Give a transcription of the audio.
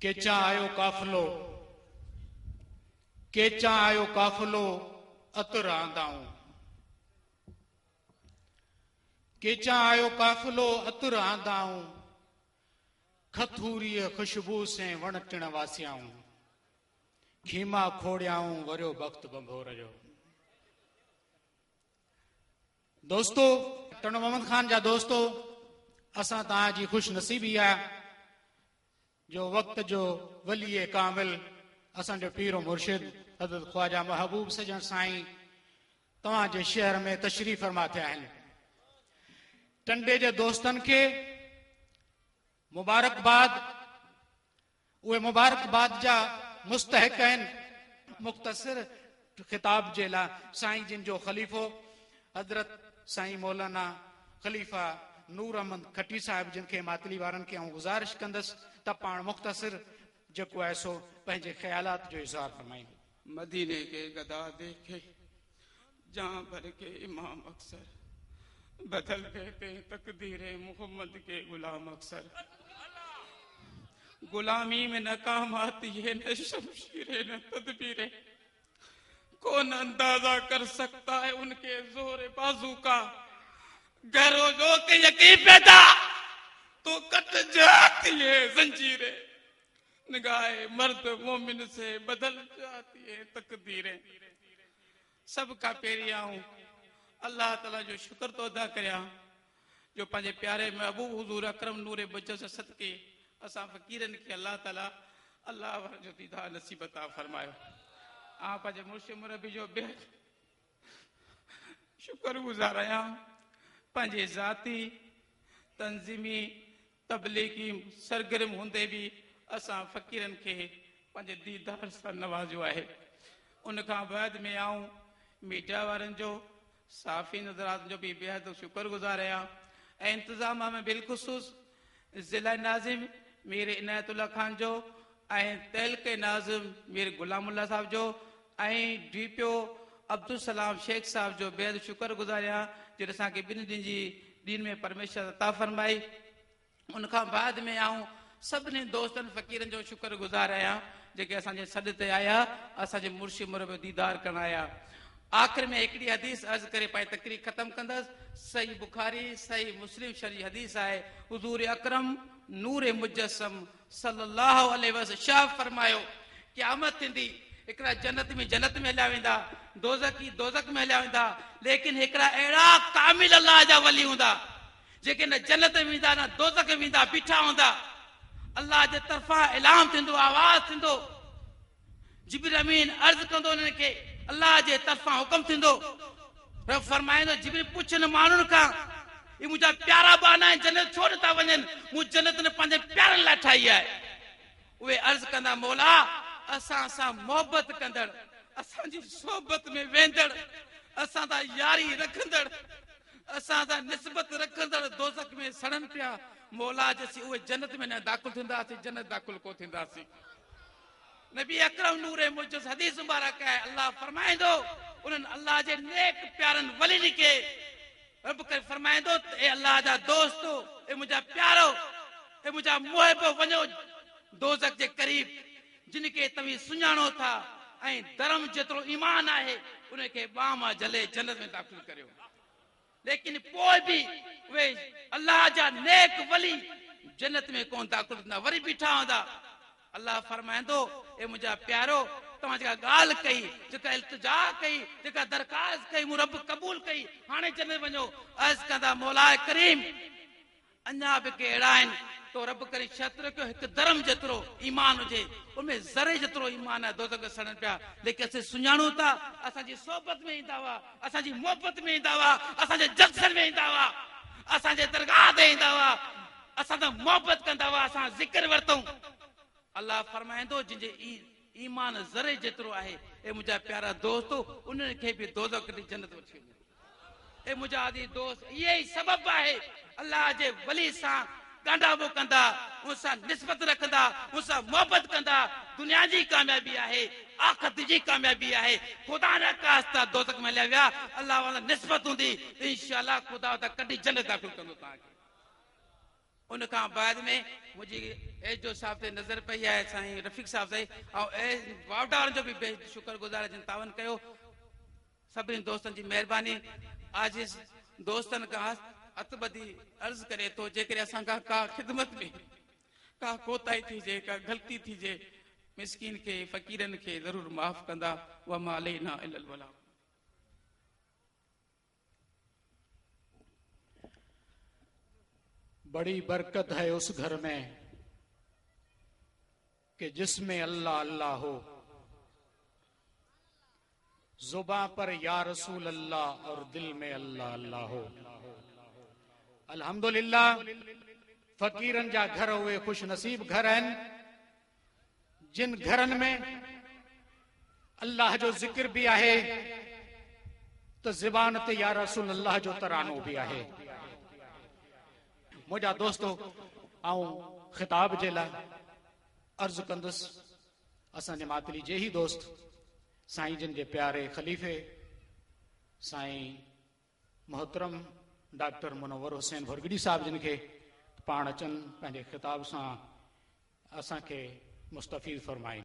केचा आयो काफिलो, केचा आयो काफिलो अतर आंदाऊं। केचा आयो काफिलो अतर आंदाऊं, खथूरी खुशबू से वण टिण वासियाऊं। खीमा खोड़ियाऊं वरियो वक्त बंभोर जो। दोस्तो, टन मोहम्मद खान जा दोस्तो, असां तव्हांजी खुश नसीबी आहे जो वक्त जो वली कामिल असांजो पीरो मुर्शिद हज़रत ख्वाजा महबूब सजन साईं तव्हांजे शहर में तशरीफ़ फरमा थिया आहिनि। टंडे जे दोस्तनि खे मुबारकबाद। उहे मुबारकबाद जा मुस्तहिक आहिनि। मुख़्तसिर खिताब जे लाइ साईं जिन जो ख़लीफ़ो हज़रत साईं मौलाना ख़लीफ़ा नूर अहमद खटी साहिब जिन खे मातली वारनि खे आऊं गुज़ारिश कंदसि त पाण मुख़्तसिर जेको आहे सो पंहिंजे ख़्यालात जो इज़हार फरमाइनि। मदीने के गदा देखे जहां भर के इमाम अक्सर, बदल कहते तकदीर मोहम्मद के गुलाम अक्सर। गुलामी में नाकाम आती है न शमशीरे न तदबीरे, कौन अंदाजा कर सकता है उनके जोर बाजू का। गैरो जो के यकीन पैदा तो कट जाती है जंजीरें, निगाहे मर्द मोमिन से बदल जाती है तकदीरें। सबका पेरी आऊं अल्लाह ताला जो शुक्र तो अदा करिया जो पंहिंजे प्यारे महबूब हुजूर अकरम नूरे बजस सदके असां फ़कीरनि खे अल्लाह ताला अल्लाह जो दीदार नसीब अता फरमायो। पंहिंजे मुर्शिद मुरबी जो बेहद शुक्र गुज़ार आहियां। पंहिंजे ज़ाती तंज़ीमी तबलीगी सरगर्म हूंदे बि असां फ़कीरनि खे पंहिंजे दीदार सां नवाज़ियो आहे। उनखां बाद में आऊं मीडिया वारनि जो साफ़ी नज़रात जो भी बेहद शुक्र गुज़ार आहियां। ऐं इंतज़ाम में बिलख़ुसूस ज़िला नाज़िम मीर इनायतुल्ला खान जो ऐं तहलके नाज़िम मीर गुलामुल्ला साहब जो ऐं DPO अब्दुल सलाम शेख साहब जो बेहद शुक्र गुज़ार आहियां जिन असांखे ॿिनि ॾींहंनि जी दीन में परमेश्वर अता फरमाई। उनखां बाद में आऊं सभिनी दोस्तनि फ़कीरनि जो शुक्र गुज़ार आहियां जेके असांजे सॾ ते आया, असांजे मुर्शिद मुरबी दीदार करण आया। आख़िर में हिकिड़ी हदीस अर्ज़ करे पंहिंजी तकरीर ख़त्म कंदसि। सही बुखारी सही मुस्लिम शरीफ़ हदीस आहे। हुज़ूर अकरम नूर मुजस्सम सल्लल्लाहु अलैहि वसल्लम शाह फरमायो क़यामत थींदी, हिकिड़ा जन्नत में हलिया वेंदा, दोज़ख में हलिया वेंदा, लेकिन हिकिड़ा अहिड़ा कामिल अल्लाह जा वली हूंदा जेके न जन्नत में वेंदा न दोज़ख में वेंदा, बीठा हूंदा। अल्लाह जे तरफ़ां ऐलान थींदो, आवाज़ थींदो, जिब्रील अमीन अर्ज़ कंदो उन्हनि खे, अल्लाह जे तरफ़ां हुकुम थींदो। रब फरमाईंदो जिब्रील पुछनि माण्हुनि खां ये मुंहिंजा प्यारा बाना आहिनि, जन्नत छो नथा वञनि? मूं जन्नत ने पंहिंजे प्यारनि लाइ ठाही आहे। उहे अर्ज़ कंदा मौला असां सां मोहबत कंदड़, असांजी सोबत में वेंदड़, असां सां यारी रखंदड़, असां सां निस्बत रखंदड़ दोज़ख में सड़नि पिया। मौला जैसी उहे जन्नत में न दाख़िल थींदासीं, जन्नत दाख़िल को थींदासीं। नबी अकरम नूरे मुजस हदीस मुबारक है। अल्लाह फरमाइंदो उन्हनि अल्लाह जे नेक प्यारनि वलीनि खे रब करे फरमाइंदो ए अल्लाह जा दोस्तो, ए मुंहिंजा प्यारो, ए मुंहिंजा मुहिब, वञो दोज़ख जे क़रीब जिन खे तव्हीं सुञाणो था ऐं धर्म जेतिरो ईमान आहे उनखे ॿाह मां झले जन्नत में दाख़िल करियो। लेकिन पोइ बि उहे अल्लाह जा नेक वली जन्नत में कोन दाख़िल थींदा, वरी बीठा हूंदा। अल्लाह फरमाइंदो ए मुंहिंजा प्यारो, तव्हां जेका ॻाल्हि कई, जेका इल्तिजा कई, जेका दरख़्वास्त कई, मूं रब क़बूल कई, हाणे जन्नत वञो। अर्ज़ कंदा मौला करीम अञा बि के अहिड़ा आहिनि तो रब करे शर्त रखियो हिकु धर्म जेतिरो ईमान हुजे, उनमें ज़रे जेतिरो ईमान आहे, दोज़ख सड़नि पिया। लेकिन असीं सुञाणूं था, असांजी सोबत में ईंदा हुआ, असांजी मोहबत में ईंदा हुआ, असांजे जलसन में ईंदा हुआ, असांजे दरगाह ते ईंदा हुआ, असां सां मोहबत कंदा हुआ, असां ज़िक्र वरितऊं। अल्लाह फरमाइंदो जिनजे ईमान ज़रे जेतिरो आहे, ए मुंहिंजा प्यारा दोस्तो, उन्हनि खे बि दोज़ख ॾे जन्नत वठी वञो। ए मुंहिंजा आदि दोस्त, इहे ई सबब आहे अल्लाह जे वली सां ॻांढाबो कंदा, उनसां निस्बत रखंदा, उनसां मोहबत कंदा। दुनिया जी कामयाबी आहे, आख़िरत जी कामयाबी आहे। ख़ुदा न ख़ास्ता दोज़ख में हलिया विया, अल्लाह वाला निस्बत हूंदी, इंशाअल्लाह ख़ुदा त कढी जन्नत दाख़िल कंदो तव्हांखे। उन खां बाद में मुझी एजो साहब ते नज़र पई है साईं रफीक साहब से वावडार जो भी शुक्रगुजार जिन तावन कयो सभी दोस्तन की मेहरबानी आज इस दोस्तन का अतबदी अर्ज करे तो जेकरे असा का खिदमत में का कोताही थी जे का गलती थी जे मिस्किन के फकीरन के जरूर माफ कंदा व मा अलैना इल्लल बलाग। बड़ी बरकत है उस घर में कि जिसमें अल्लाह अल्लाह हो, जुबां पर या रसूल अल्लाह और दिल में अल्लाह अल्लाह हो। अल्हम्दुलिल्लाह फकीरन जा घर हुए खुश नसीब घर हैं जिन घरन में अल्लाह जो जिक्र भी आहे तो ज़बान ते या रसूल अल्लाह जो तरानो भी आहे। मुझा दोस्तों आऊं खिताब जे ला अर्ज कंदुस असांजे मातली जे ही दोस्त साईं जिन के प्यारे खलीफे साईं मोहतरम डॉक्टर मुनव्वर हुसैन भुरगड़ी साहब जिन के पाण अचन पंहिंजे खिताब सां असांखे मुस्तफ़ीज़ फरमाइन।